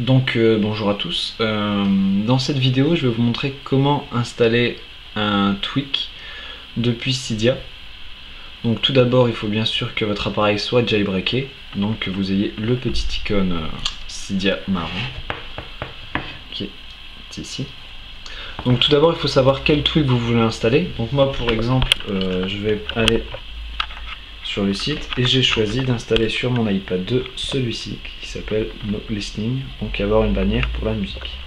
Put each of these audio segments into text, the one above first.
Bonjour à tous. Dans cette vidéo, je vais vous montrer comment installer un tweak depuis Cydia. Donc tout d'abord, il faut bien sûr que votre appareil soit jailbreaké, donc que vous ayez le petit icône Cydia marron qui est ici. Donc tout d'abord, il faut savoir quel tweak vous voulez installer. Donc moi, pour exemple, je vais aller sur le site et j'ai choisi d'installer sur mon iPad 2 celui-ci qui s'appelle No Listening, donc avoir une bannière pour la musique.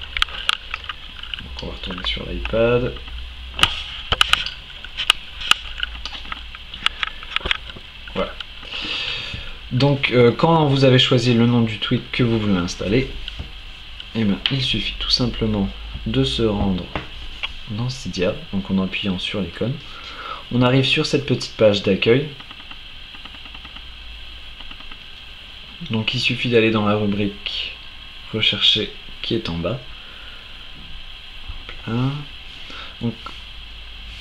Donc on va retourner sur l'iPad. Voilà. Donc quand vous avez choisi le nom du tweak que vous voulez installer, et bien, il suffit tout simplement de se rendre dans Cydia, donc en appuyant sur l'icône. On arrive sur cette petite page d'accueil. Donc il suffit d'aller dans la rubrique rechercher qui est en bas. Donc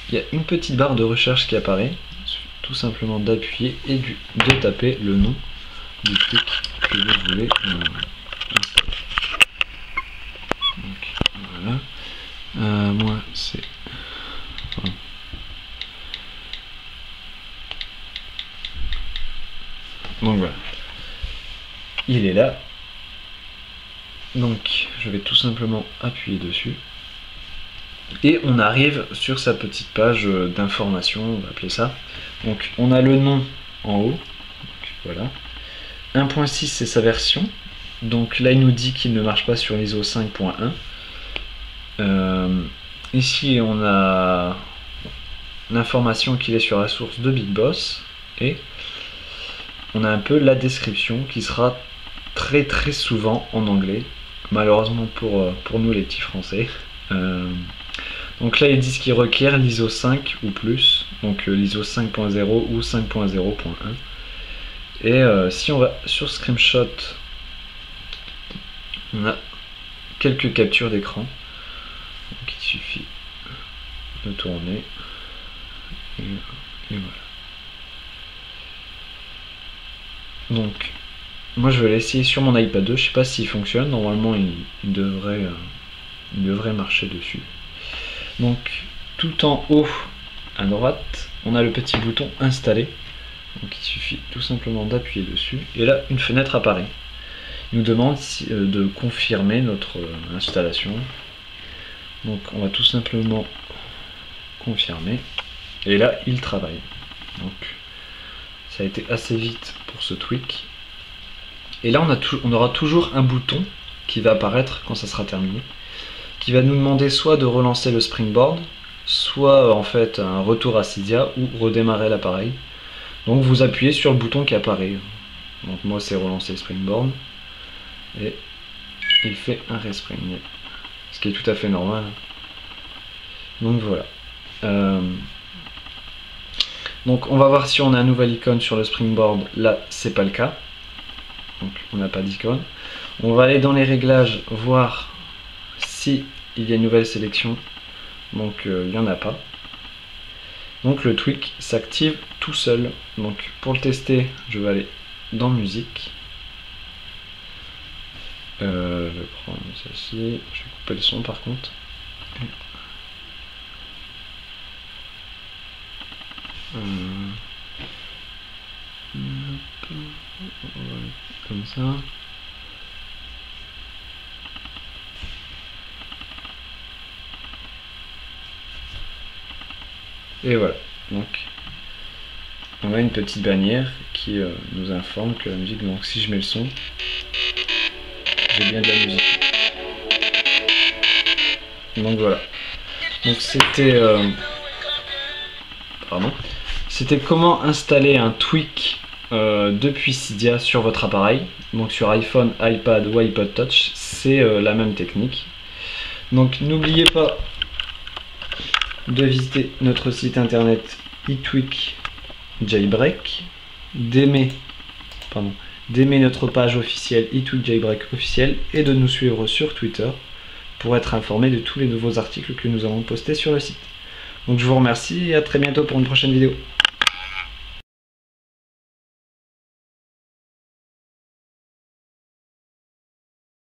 il y a une petite barre de recherche qui apparaît. Il suffit tout simplement d'appuyer et de taper le nom du tweak que vous voulez installer. Donc voilà. Moi c'est... Donc voilà. Il est là, donc je vais tout simplement appuyer dessus et on arrive sur sa petite page d'information, on va appeler ça. Donc on a le nom en haut, donc voilà. 1.6 c'est sa version, donc là il nous dit qu'il ne marche pas sur l'ISO 5.1. Ici on a l'information qu'il est sur la source de Big Boss et on a un peu la description qui sera très souvent en anglais, malheureusement pour nous les petits français. Donc là ils disent qu'ils requièrent l'ISO 5 ou plus, donc l'ISO 5.0 ou 5.0.1. Et si on va sur Screenshot, on a quelques captures d'écran, donc il suffit de tourner et voilà. Donc moi je vais l'essayer sur mon iPad 2, je sais pas s'il fonctionne, normalement il devrait marcher dessus. Donc tout en haut à droite, on a le petit bouton installer, donc il suffit tout simplement d'appuyer dessus, et là une fenêtre apparaît. Il nous demande de confirmer notre installation, donc on va tout simplement confirmer, et là il travaille. Donc ça a été assez vite pour ce tweak. Et là on aura toujours un bouton qui va apparaître quand ça sera terminé, qui va nous demander soit de relancer le springboard, soit en fait un retour à Cydia ou redémarrer l'appareil. Donc vous appuyez sur le bouton qui apparaît. Donc moi c'est relancer le springboard et il fait un respring, ce qui est tout à fait normal. Donc voilà. Donc on va voir si on a un nouvel icône sur le springboard. Là c'est pas le cas, donc on n'a pas d'icône. On va aller dans les réglages voir si il y a une nouvelle sélection, donc il n'y en a pas. Donc le tweak s'active tout seul. Donc pour le tester, je vais aller dans musique, je vais prendre celle-ci, je vais couper le son par contre. Comme ça. Et voilà, donc on a une petite bannière qui nous informe que la musique, donc si je mets le son, j'ai bien de la musique. Donc voilà. Donc c'était comment installer un tweak depuis Cydia sur votre appareil. Donc sur iPhone, iPad ou iPod Touch, c'est la même technique. Donc n'oubliez pas de visiter notre site internet iTweak Jailbreak, d'aimer notre page officielle iTweak Jailbreak officielle et de nous suivre sur Twitter pour être informé de tous les nouveaux articles que nous avons postés sur le site. Donc je vous remercie et à très bientôt pour une prochaine vidéo.